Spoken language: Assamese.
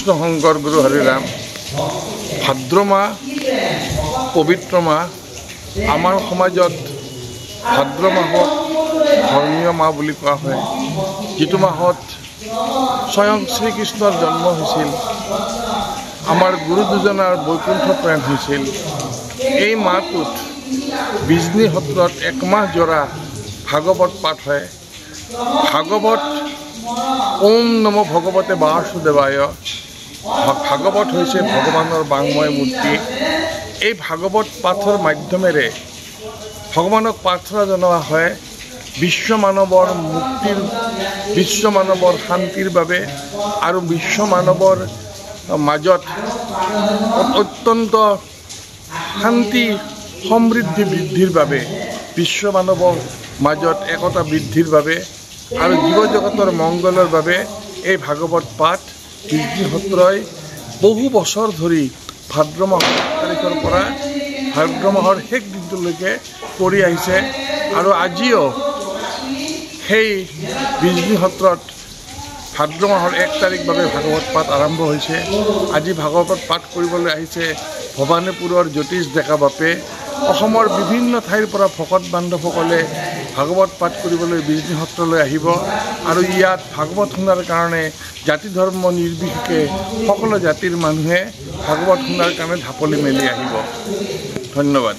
কৃষ্ণ শংকৰ গুৰু হৰিৰাম ভাদ্ৰ মাহ পবিত্ৰ মাহ আমাৰ সমাজত ভাদ্ৰ মাহক ধৰ্মীয় মাহ বুলি কোৱা হয় যিটো মাহত স্বয়ং শ্ৰীকৃষ্ণৰ জন্ম হৈছিল আমাৰ গুৰু দুজনাৰ বৈকুণ্ঠ প্ৰয়াণ হৈছিল এই মাহটোত বিজনী সত্ৰত এক মাহ জোৰা ভাগৱত পাঠ হয় ভাগৱত ওম নমো ভগৱতে বাসুদেৱায় ভাগৱত হৈছে ভগৱানৰ বাংময় মূৰ্তি এই ভাগৱত পাঠৰ মাধ্যমেৰে ভগৱানক প্ৰাৰ্থনা জনোৱা হয় বিশ্ব মানৱৰ মুক্তিৰ বিশ্ব মানৱৰ শান্তিৰ বাবে আৰু বিশ্ব মানৱৰ মাজত অত্যন্ত শান্তি সমৃদ্ধি বৃদ্ধিৰ বাবে বিশ্ব মানৱৰ মাজত একতা বৃদ্ধিৰ বাবে আৰু জীৱ জগতৰ মংগলৰ বাবে এই ভাগৱত পাঠ বিজনী সত্ৰই বহু বছৰ ধৰি ভাদ্ৰ মাহৰ 1 তাৰিখৰ পৰা ভাদ্ৰ মাহৰ শেষ দিনটোলৈকে কৰি আহিছে আৰু আজিও সেই বিজনী সত্ৰত ভাদ্ৰ মাহৰ 1 তাৰিখভাৱে ভাগৱত পাঠ আৰম্ভ হৈছে আজি ভাগৱত পাঠ কৰিবলৈ আহিছে ভৱানীপুৰৰ জ্যোতিষ ডেকা বাপে অসমৰ বিভিন্ন ঠাইৰ পৰা ভকত বান্ধৱসকলে ভাগৱত পাঠ কৰিবলৈ বিজনী সত্ৰলৈ আহিব আৰু ইয়াত ভাগৱত শুনাৰ কাৰণে জাতি ধৰ্ম নিৰ্বিশেষে সকলো জাতিৰ মানুহে ভাগৱত শুনাৰ কাৰণে ঢাপলি মেলি আহিব ধন্যবাদ।